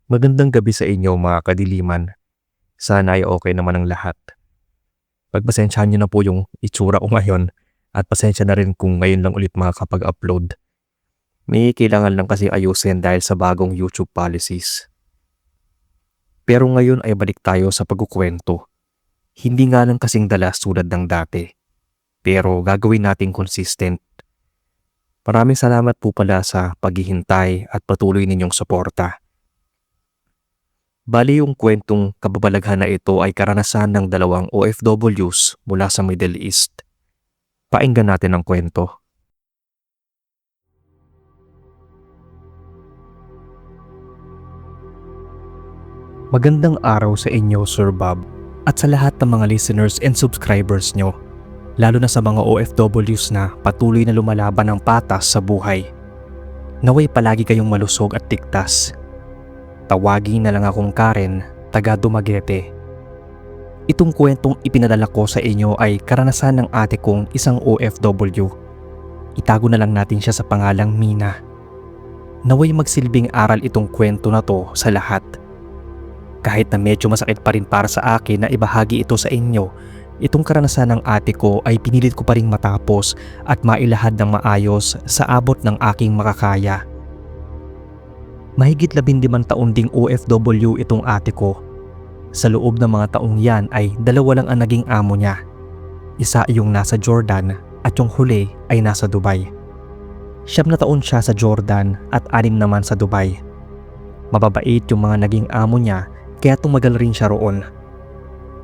Magandang gabi sa inyo mga kadiliman. Sana ay okay naman ang lahat. Pagpasensyahan niyo na po yung itsura ko ngayon at pasensya na rin kung ngayon lang ulit makakapag-upload. May kailangan lang kasi ayusin dahil sa bagong YouTube policies. Pero ngayon ay balik tayo sa pagkukwento. Hindi nga lang kasing dalas tulad ng dati. Pero gagawin nating consistent. Maraming salamat po pala sa paghihintay at patuloy ninyong suporta. Bali yung kwentong kababalaghan na ito ay karanasan ng dalawang OFWs mula sa Middle East. Pakinggan natin ang kwento. Magandang araw sa inyo, Sir Bob, at sa lahat ng mga listeners and subscribers nyo, lalo na sa mga OFWs na patuloy na lumalaban ng patas sa buhay. Naway palagi kayong malusog at ligtas. Tawagin na lang akong Karen, taga Dumaguete. Itong kwentong ipinadala ko sa inyo ay karanasan ng ate kong isang OFW. Itago na lang natin siya sa pangalang Mina. Naway magsilbing aral itong kwento na to sa lahat. Kahit na medyo masakit pa rin para sa akin na ibahagi ito sa inyo, itong karanasan ng ate ko ay pinilit ko pa rin matapos at mailahad ng maayos sa abot ng aking makakaya. Mahigit 15 taon ding OFW itong ate ko. Sa loob ng mga taong yan ay dalawa lang ang naging amo niya. Isa yung nasa Jordan at yung huli ay nasa Dubai. 7 na taon siya sa Jordan at 6 naman sa Dubai. Mababait yung mga naging amo niya kaya tumagal rin siya roon.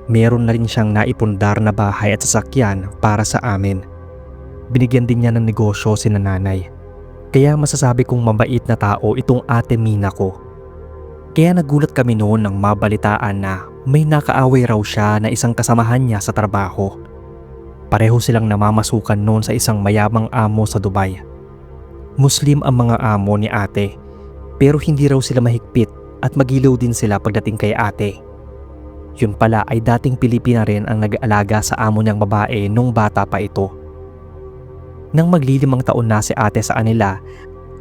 Meron na rin siyang naipundar na bahay at sasakyan para sa amin. Binigyan din niya ng negosyo si nanay. Kaya masasabi kong mabait na tao itong ate Mina ko. Kaya nagulat kami noon nang mabalitaan na may nakaaway raw siya na isang kasamahan niya sa trabaho. Pareho silang namamasukan noon sa isang mayamang amo sa Dubai. Muslim ang mga amo ni ate, pero hindi raw sila mahigpit at magilaw din sila pagdating kay ate. Yun pala ay dating Pilipina rin ang nag-aalaga sa amo niyang babae nung bata pa ito. Nang maglilimang taon na si ate sa kanila,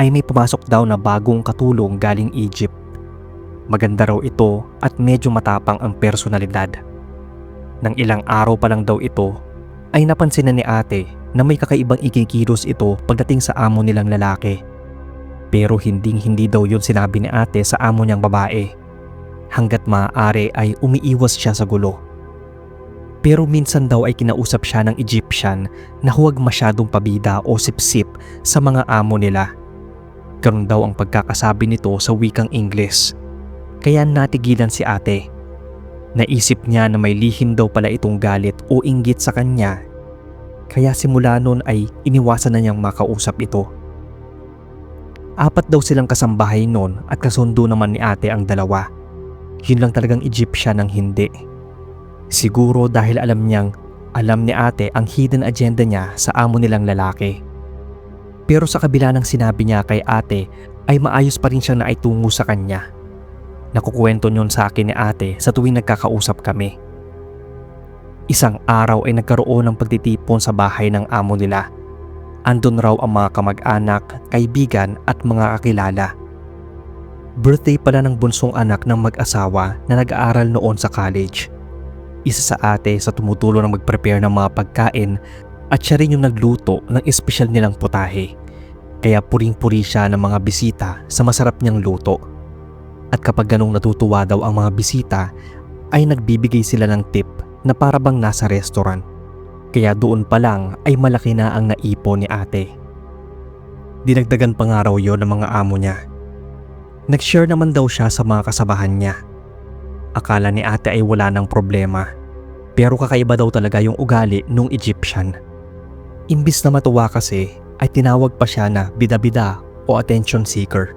ay may pumasok daw na bagong katulong galing Egypt. Maganda raw ito at medyo matapang ang personalidad. Nang ilang araw pa lang daw ito, ay napansin na ni ate na may kakaibang ikikilos ito pagdating sa amo nilang lalaki. Pero hindi daw yun sinabi ni ate sa amo niyang babae. Hanggat maaari ay umiiwas siya sa gulo. Pero minsan daw ay kinausap siya ng Egyptian na huwag masyadong pabida o sipsip sa mga amo nila. Ganun daw ang pagkakasabi nito sa wikang Ingles. Kaya natigilan si ate. Naisip niya na may lihim daw pala itong galit o inggit sa kanya. Kaya simula nun ay iniwasan na niyang makausap ito. 4 daw silang kasambahay nun at kasundo naman ni ate ang 2. Yun lang talagang Egyptian ang hindi. Siguro dahil alam ni ate ang hidden agenda niya sa amo nilang lalaki. Pero sa kabila ng sinabi niya kay ate ay maayos pa rin siyang naitungo sa kanya. Nakukwento niyon sa akin ni ate sa tuwing nagkakausap kami. Isang araw ay nagkaroon ng pagtitipon sa bahay ng amo nila. Andun raw ang mga kamag-anak, kaibigan at mga kakilala. Birthday pala ng bunsong anak ng mag-asawa na nag-aaral noon sa college. Isa sa ate sa tumutulong na mag-prepare ng mga pagkain at siya rin yung nagluto ng espesyal nilang putahe. Kaya puring-puri siya ng mga bisita sa masarap niyang luto. At kapag ganong natutuwa daw ang mga bisita, ay nagbibigay sila ng tip na para bang nasa restaurant. Kaya doon pa lang ay malaki na ang naipon ni ate. Dinagdagan pa nga raw yun ng mga amo niya. Nag-share naman daw siya sa mga kasabahan niya. Akala ni ate ay wala ng problema, pero kakaiba daw talaga yung ugali nung Egyptian. Imbis na matuwa kasi ay tinawag pa siya na bida-bida o attention seeker.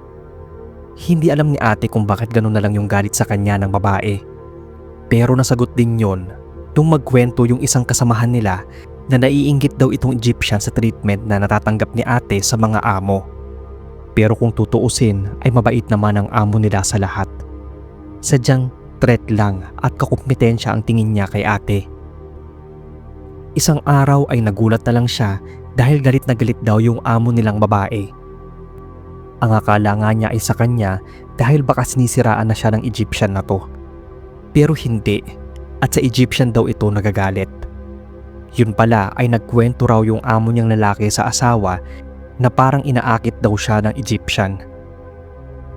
Hindi alam ni ate kung bakit ganun na lang yung galit sa kanya ng babae. Pero nasagot din yon nung magkwento yung isang kasamahan nila na naiinggit daw itong Egyptian sa treatment na natatanggap ni ate sa mga amo. Pero kung tutuusin ay mabait naman ang amo nila sa lahat. Sadyang threat lang at kakumpetensya ang tingin niya kay ate. Isang araw ay nagulat na lang siya dahil galit na galit daw yung amo nilang babae. Ang akala nga niya ay sa kanya dahil baka sinisiraan na siya ng Egyptian na to. Pero hindi, at sa Egyptian daw ito nagagalit. Yun pala ay nagkwento raw yung amo niyang lalaki sa asawa na parang inaakit daw siya ng Egyptian.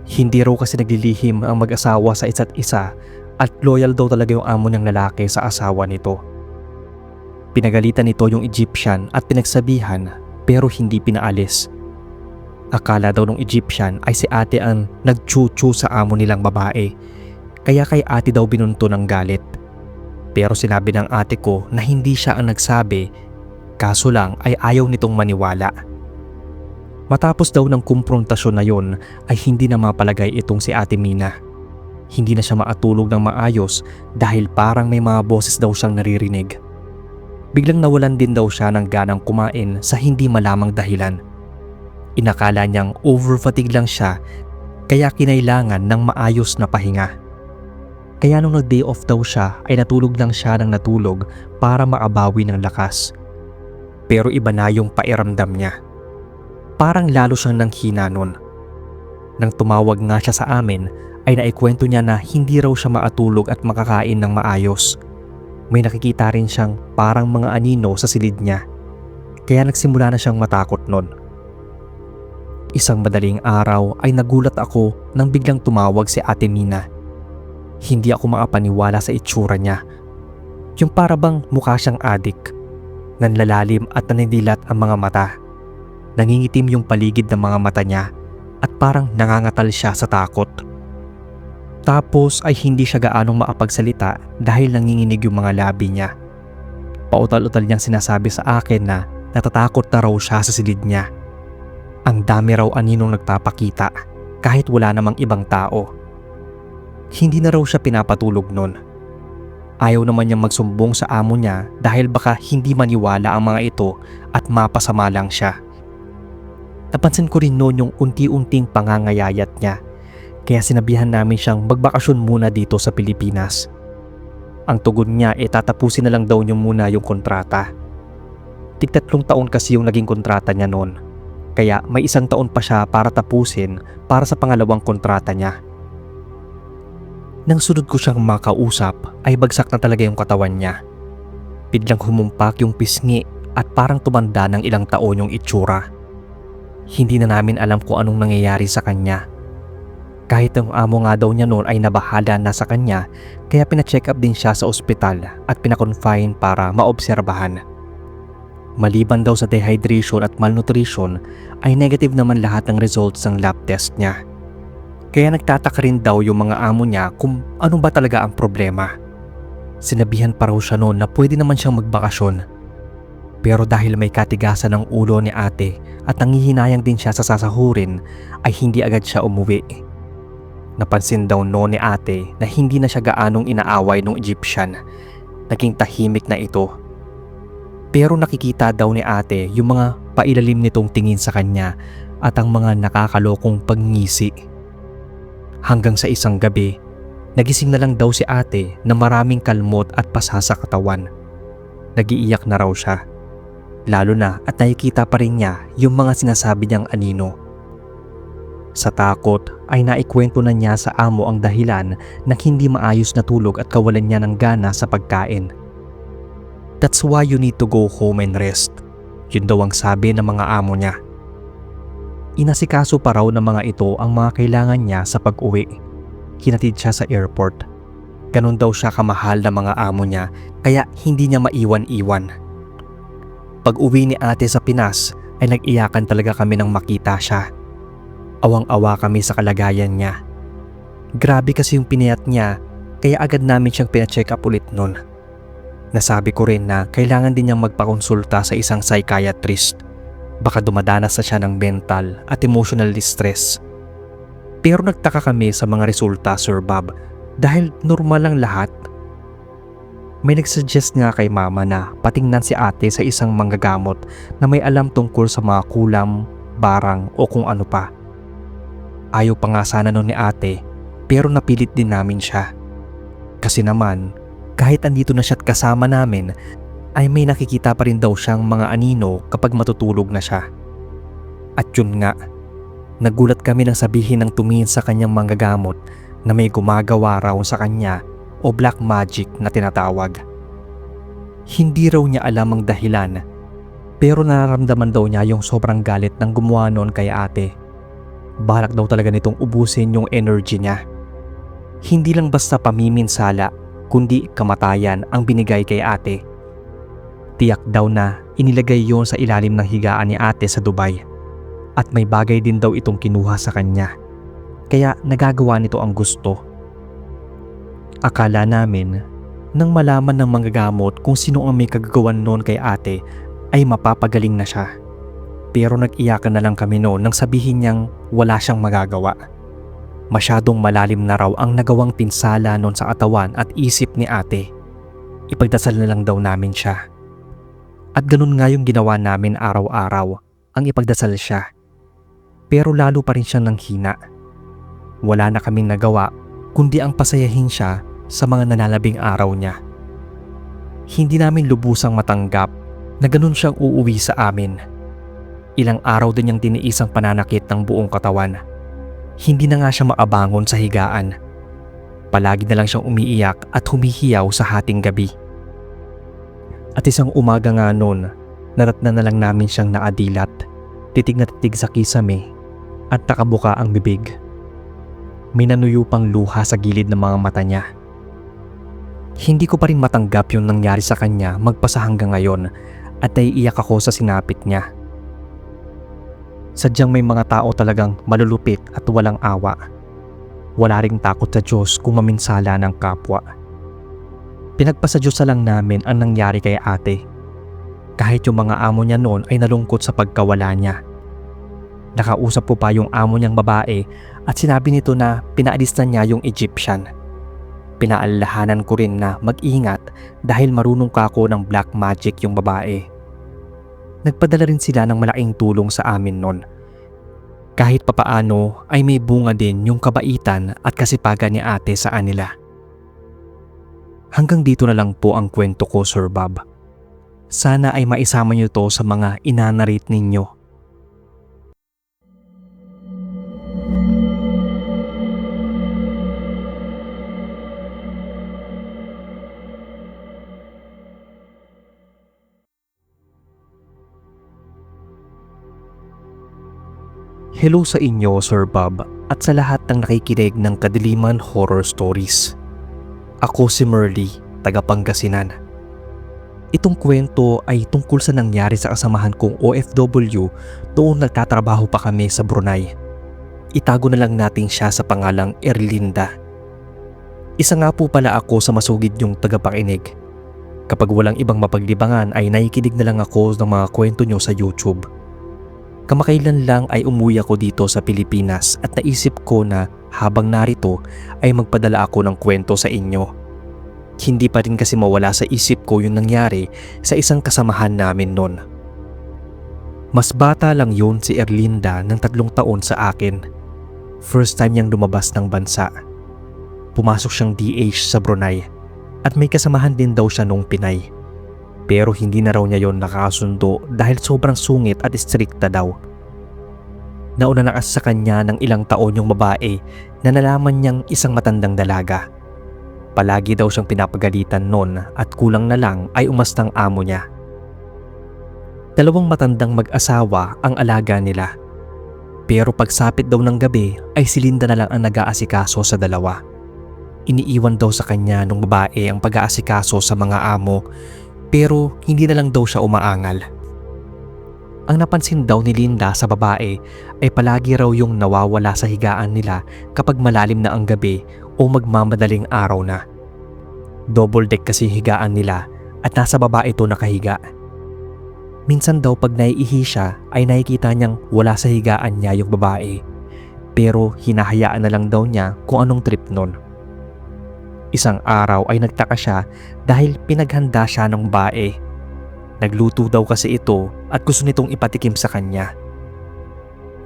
Hindi raw kasi naglilihim ang mag-asawa sa isa't isa at loyal daw talaga yung amo niyang lalaki sa asawa nito. Pinagalitan nito yung Egyptian at pinagsabihan pero hindi pinaalis. Akala daw ng Egyptian ay si ate ang nagchuchu sa amo nilang babae, kaya kay ate daw binunto ng galit. Pero sinabi ng ate ko na hindi siya ang nagsabi, kaso lang ay ayaw nitong maniwala. Matapos daw ng kumprontasyon na yon ay hindi na mapalagay itong si Ate Mina. Hindi na siya maatulog ng maayos dahil parang may mga boses daw siyang naririnig. Biglang nawalan din daw siya ng ganang kumain sa hindi malamang dahilan. Inakala niyang overfatigue lang siya kaya kinailangan ng maayos na pahinga. Kaya nung nag-day off daw siya ay natulog lang siya ng natulog para makabawi ng lakas. Pero iba na yung pairamdam niya. Parang lalo siyang nanghina nun. Nang tumawag nga siya sa amin ay naikwento niya na hindi raw siya maatulog at makakain ng maayos. May nakikita rin siyang parang mga anino sa silid niya. Kaya nagsimula na siyang matakot nun. Isang madaling araw ay nagulat ako nang biglang tumawag si Ate Mina. Hindi ako makapaniwala sa itsura niya. Yung para bang mukha siyang adik. Nanlalalim at nanindilat ang mga mata. Nangingitim yung paligid ng mga mata niya at parang nangangatal siya sa takot. Tapos ay hindi siya gaanong makapagsalita dahil nanginginig yung mga labi niya. Pautal-utal niyang sinasabi sa akin na natatakot na raw siya sa silid niya. Ang dami raw aninong nagpapakita kahit wala namang ibang tao. Hindi na raw siya pinapatulog nun. Ayaw naman niyang magsumbong sa amo niya dahil baka hindi maniwala ang mga ito at mapasama lang siya. Napansin ko rin noon yung unti-unting pangangayayat niya, kaya sinabihan namin siyang magbakasyon muna dito sa Pilipinas. Ang tugon niya tatapusin na lang daw niya muna yung kontrata. 3 taon kasi yung naging kontrata niya noon, kaya may 1 taon pa siya para tapusin para sa pangalawang kontrata niya. Nang sunod ko siyang makausap ay bagsak na talaga yung katawan niya. Biglang humumpak yung pisngi at parang tumanda ng ilang taon yung itsura. Hindi na namin alam kung anong nangyayari sa kanya. Kahit ang amo nga daw niya noon ay nabahala na sa kanya, kaya pina-check up din siya sa ospital at pina-confine para maobserbahan. Maliban daw sa dehydration at malnutrition ay negative naman lahat ng results ng lab test niya. Kaya nagtataka rin daw yung mga amo niya kung ano ba talaga ang problema. Sinabihan pa raw siya noon na pwede naman siyang magbakasyon. Pero dahil may katigasan ng ulo ni ate at nangihinayang din siya sa sasahurin ay hindi agad siya umuwi. Napansin daw noon ni ate na hindi na siya gaanong inaaway ng Egyptian. Naging tahimik na ito. Pero nakikita daw ni ate yung mga pailalim nitong tingin sa kanya at ang mga nakakalokong pagngisi. Hanggang sa isang gabi, nagising na lang daw si ate na maraming kalmot at pasa sa katawan. Nagiiyak na raw siya. Lalo na at nakikita pa rin niya yung mga sinasabi niyang anino. Sa takot ay naikwento na niya sa amo ang dahilan ng hindi maayos na tulog at kawalan niya ng gana sa pagkain. That's why you need to go home and rest. Yun daw ang sabi ng mga amo niya. Inasikaso pa raw ng mga ito ang mga kailangan niya sa pag-uwi. Hinatid siya sa airport. Ganun daw siya kamahal ng mga amo niya kaya hindi niya maiwan-iwan. Pag-uwi ni ate sa Pinas ay nag-iyakan talaga kami nang makita siya. Awang-awa kami sa kalagayan niya. Grabe kasi yung pinayat niya kaya agad namin siyang pina-check up ulit nun. Nasabi ko rin na kailangan din niyang magpakonsulta sa isang psychiatrist. Baka dumadanas na siya ng mental at emotional distress. Pero nagtaka kami sa mga resulta, Sir Bob, dahil normal lang lahat. May nagsuggest nga kay mama na patingnan si ate sa isang manggagamot na may alam tungkol sa mga kulam, barang o kung ano pa. Ayaw pa nga sana nun ni ate pero napilit din namin siya. Kasi naman kahit andito na siya at kasama namin ay may nakikita pa rin daw siyang mga anino kapag matutulog na siya. At yun nga, Nagulat kami nang sabihin ng tumingin sa kanyang manggagamot na may gumagawa raw sa kanya o black magic na tinatawag. Hindi raw niya alam ang dahilan, pero nararamdaman daw niya yung sobrang galit ng gumawa noon kay ate. Balak daw talaga nitong ubusin yung energy niya. Hindi lang basta pamiminsala, kundi kamatayan ang binigay kay ate. Tiyak daw na inilagay yon sa ilalim ng higaan ni ate sa Dubai at may bagay din daw itong kinuha sa kanya. Kaya nagagawa nito ang gusto. Akala namin nang malaman ng manggagamot kung sino ang may kagagawan noon kay ate ay mapapagaling na siya. Pero nag-iyakan na lang kami noon nang sabihin niyang wala siyang magagawa. Masyadong malalim na raw ang nagawang pinsala noon sa katawan at isip ni ate. Ipagdasal na lang daw namin siya. At ganun nga yung ginawa namin araw-araw, ang ipagdasal siya. Pero lalo pa rin siyang nanghina. Wala na kaming nagawa kundi ang pasayahin siya sa mga nananabing araw niya. Hindi namin lubusang matanggap na ganun siyang uuwi sa amin. Ilang araw din niyang tiniis ang pananakit ng buong katawan. Hindi na nga siya maabangon sa higaan. Palagi na lang siyang umiiyak at humihiyaw sa hating gabi. At isang umaga nga noon, naratnan na lang namin siyang naadilat, titig na titig sa kisame at nakabuka ang bibig. May nanuyupang luha sa gilid ng mga mata niya. Hindi ko pa rin matanggap yung nangyari sa kanya magpasa hanggang ngayon at naiiyak ako sa sinapit niya. Sadyang may mga tao talagang malulupit at walang awa. Wala ring takot sa Diyos kung maminsala ng kapwa. Pinagpasa Diyos na lang namin ang nangyari kay ate. Kahit yung mga amo niya noon ay nalungkot sa pagkawala niya. Nakausap ko pa yung amo niyang babae at sinabi nito na pinaalis na niya yung Egyptian. Pinaalalahanan ko rin na mag-ingat dahil marunong ka ako ng black magic yung babae. Nagpadala rin sila ng malaking tulong sa amin noon. Kahit papaano ay may bunga din yung kabaitan at kasipagan ni ate sa kanila. Hanggang dito na lang po ang kwento ko, Sir Bob. Sana ay maisama niyo to sa mga inanarate ninyo. Hello sa inyo, Sir Bob, at sa lahat ng nakikinig ng Kadiliman Horror Stories. Ako si Merly, taga Pangasinan. Itong kwento ay tungkol sa nangyari sa kasamahan kong OFW noong nagtatrabaho pa kami sa Brunei. Itago na lang natin siya sa pangalang Erlinda. Isa nga po pala ako sa masugid yung tagapakinig. Kapag walang ibang mapaglibangan ay nakikinig na lang ako ng mga kwento nyo sa YouTube. Kamakailan lang ay umuwi ako dito sa Pilipinas at naisip ko na habang narito ay magpadala ako ng kwento sa inyo. Hindi pa rin kasi mawala sa isip ko yung nangyari sa isang kasamahan namin noon. Mas bata lang yun si Erlinda ng 3 taon sa akin. First time niyang lumabas ng bansa. Pumasok siyang DH sa Brunei at may kasamahan din daw siya nung Pinay. Pero hindi na raw niya yon nakasundo dahil sobrang sungit at istrikta daw. Nauna na kasi sa kanya ng ilang taon yung babae na nalaman niyang isang matandang dalaga. Palagi daw siyang pinapagalitan noon at kulang na lang ay umastang amo niya. 2 matandang mag-asawa ang alaga nila. Pero pagsapit daw ng gabi ay si Linda na lang ang nag-aasikaso sa dalawa. Iniiwan daw sa kanya ng babae ang pag-aasikaso sa mga amo. Pero hindi na lang daw siya umaangal. Ang napansin daw ni Linda sa babae ay palagi raw yung nawawala sa higaan nila kapag malalim na ang gabi o magmamadaling araw na. Double deck kasi higaan nila at nasa baba ito nakahiga. Minsan daw pag naiihi siya ay nakikita niyang wala sa higaan niya yung babae. Pero hinahayaan na lang daw niya kung anong trip nun. Isang araw ay nagtaka siya dahil pinaghanda siya ng bae. Nagluto daw kasi ito at gusto nitong ipatikim sa kanya.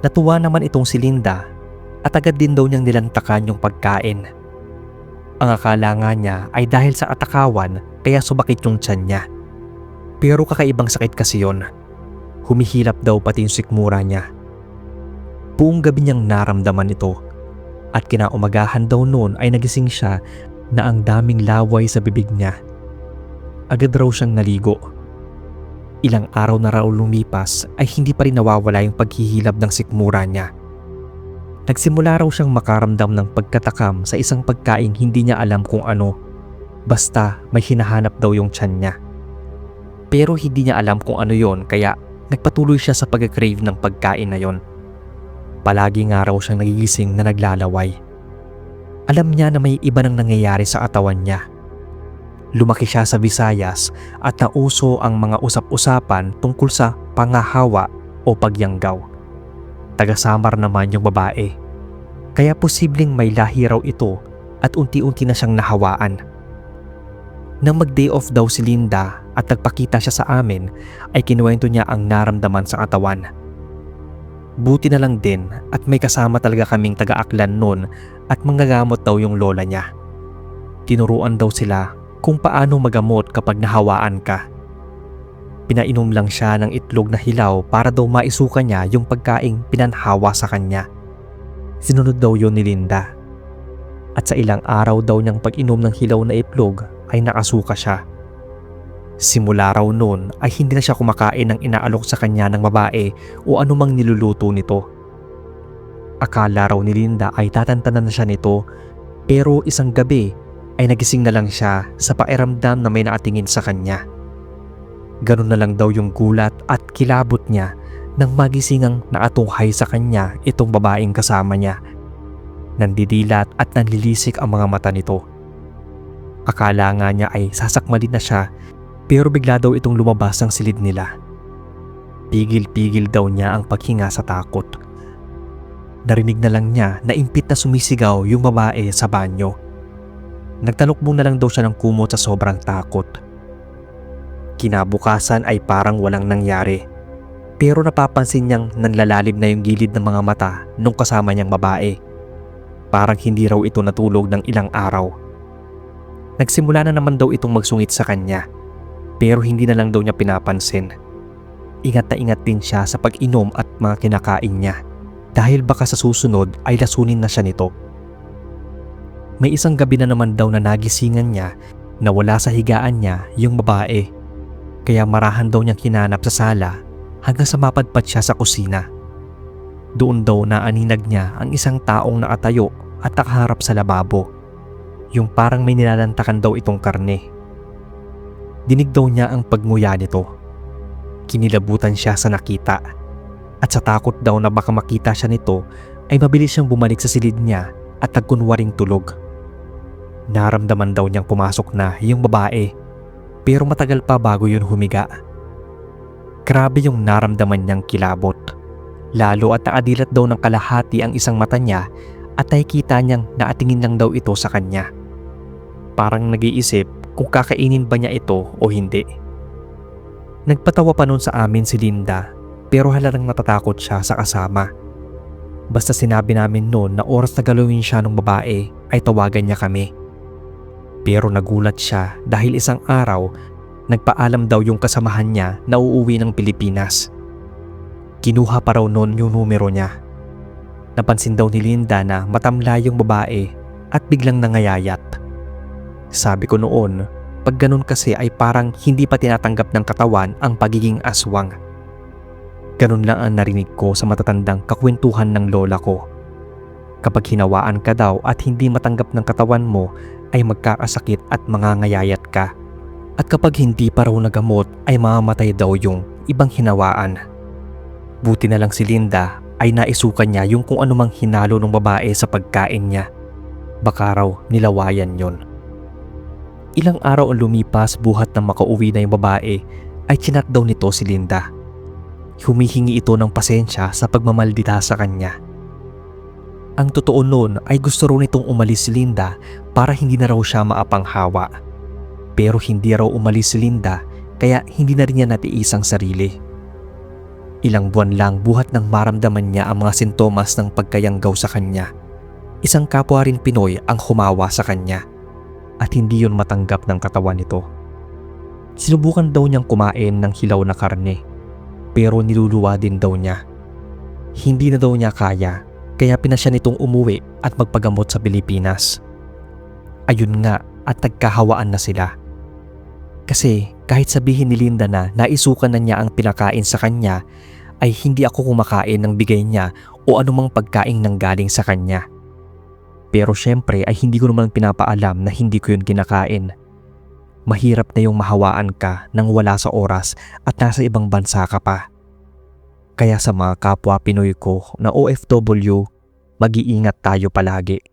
Natuwa naman itong si Linda at agad din daw niyang nilantakan yung pagkain. Ang akala nga niya ay dahil sa atakawan kaya subakit yung tiyan niya. Pero kakaibang sakit kasi yon. Humihilap daw pati yung sikmura niya. Buong gabi niyang naramdaman ito at kinaumagahan daw noon ay nagising siya na ang daming laway sa bibig niya. Agad raw siyang naligo. Ilang araw na raw lumipas ay hindi pa rin nawawala yung paghihilab ng sikmura niya. Nagsimula raw siyang makaramdam ng pagkatakam sa isang pagkaing hindi niya alam kung ano. Basta may hinahanap daw yung tiyan niya. Pero hindi niya alam kung ano yon, kaya nagpatuloy siya sa pag-crave ng pagkain na yon. Palagi nga raw siyang nagigising na naglalaway. Alam niya na may iba nang nangyayari sa katawan niya. Lumaki siya sa Visayas at nauso ang mga usap-usapan tungkol sa pangahawa o pagyanggaw. Taga-Samar naman yung babae. Kaya posibleng may lahi raw ito at unti-unti na siyang nahawaan. Nang mag-day off daw si Linda at nagpakita siya sa amin ay kinuwento niya ang naramdaman sa katawan. Buti na lang din at may kasama talaga kaming taga-aklan noon at manggagamot daw yung lola niya. Tinuruan daw sila kung paano magamot kapag nahawaan ka. Pinainom lang siya ng itlog na hilaw para daw maisuka niya yung pagkaing pinanhawa sa kanya. Sinunod daw yun ni Linda. At sa ilang araw daw niyang pag-inom ng hilaw na itlog ay nakasuka siya. Simula raw noon ay hindi na siya kumakain ng inaalok sa kanya ng babae o anumang niluluto nito. Akala raw ni Linda ay tatantanan na siya nito, pero isang gabi ay nagising na lang siya sa pakiramdam na may nakatingin sa kanya. Ganun na lang daw yung gulat at kilabot niya nang magisingang nakatunghay sa kanya itong babaeng kasama niya. Nandidilat at nanlilisik ang mga mata nito. Akala nga niya ay sasakmalin na siya, pero bigla daw itong lumabas ng silid nila. Pigil-pigil daw niya ang paghinga sa takot. Narinig na lang niya na impit na sumisigaw yung babae sa banyo. Nagtalukbong na lang daw siya ng kumot sa sobrang takot. Kinabukasan ay parang walang nangyari, pero napapansin niyang nanlalalim na yung gilid ng mga mata nung kasama niyang babae. Parang hindi raw ito natulog ng ilang araw. Nagsimula na naman daw itong magsungit sa kanya, pero hindi na lang daw niya pinapansin. Ingat na ingat din siya sa pag-inom at mga kinakain niya, dahil baka sa susunod ay lasunin na siya nito. May isang gabi na naman daw na nagisingan niya na wala sa higaan niya yung babae, kaya marahan daw niyang kinanap sa sala hanggang sa mapadpad siya sa kusina. Doon daw naaninag niya ang isang taong nakatayo at nakaharap sa lababo, yung parang may nilalantakan daw itong karne. Dinig daw niya ang pagnguya nito. Kinilabutan siya sa nakita, at sa takot daw na baka makita siya nito ay mabilis siyang bumalik sa silid niya at nagkunwaring tulog. Naramdaman daw niyang pumasok na yung babae, pero matagal pa bago yun humiga. Grabe yung naramdaman niyang kilabot, lalo at nakadilat daw ng kalahati ang isang mata niya at nakikita niyang naatingin lang daw ito sa kanya. Parang nag-iisip kung kakainin ba niya ito o hindi. Nagpatawa pa noon sa amin si Linda, pero halatang natatakot siya sa kasama. Basta sinabi namin noon na oras na galawin siya ng babae ay tawagan niya kami. Pero nagulat siya dahil isang araw nagpaalam daw yung kasamahan niya na uuwi ng Pilipinas. Kinuha pa raw noon yung numero niya. Napansin daw ni Linda na matamla yung babae at biglang nangayayat. Sabi ko noon, pag ganun kasi ay parang hindi pa tinatanggap ng katawan ang pagiging aswang. Ganun lang ang narinig ko sa matatandang kakwentuhan ng lola ko. Kapag hinawaan ka daw at hindi matanggap ng katawan mo ay magkakasakit at mangangayayat ka. At kapag hindi pa raw nagamot ay mamamatay daw yung ibang hinawaan. Buti na lang si Linda ay naisukan niya yung kung anumang hinalo ng babae sa pagkain niya. Baka raw nilawayan yon. Ilang araw ang lumipas buhat nang makauwi na yung babae ay chinat daw nito si Linda. Humihingi ito ng pasensya sa pagmamaldita sa kanya. Ang totoo noon ay gusto raw nitong umalis si Linda para hindi na raw siya maapanghawa. Pero hindi raw umalis si Linda kaya hindi na rin niya natiis ang sarili. Ilang buwan lang buhat nang maramdaman niya ang mga sintomas ng pagkayanggaw sa kanya. Isang kapwa rin Pinoy ang humawa sa kanya at hindi yun matanggap ng katawan nito. Sinubukan daw niyang kumain ng hilaw na karne pero niluluwa din daw niya. Hindi na daw niya kaya, kaya pinasya nitong umuwi at magpagamot sa Pilipinas. Ayun nga at nagkahawaan na sila. Kasi kahit sabihin ni Linda na naisukan na niya ang pinakain sa kanya, ay hindi ako kumakain ng bigay niya o anumang pagkain nanggaling sa kanya. Pero syempre ay hindi ko naman pinapaalam na hindi ko yun kinakain. Mahirap na yung mahawaan ka nang wala sa oras at nasa ibang bansa ka pa. Kaya sa mga kapwa Pinoy ko na OFW, mag-iingat tayo palagi.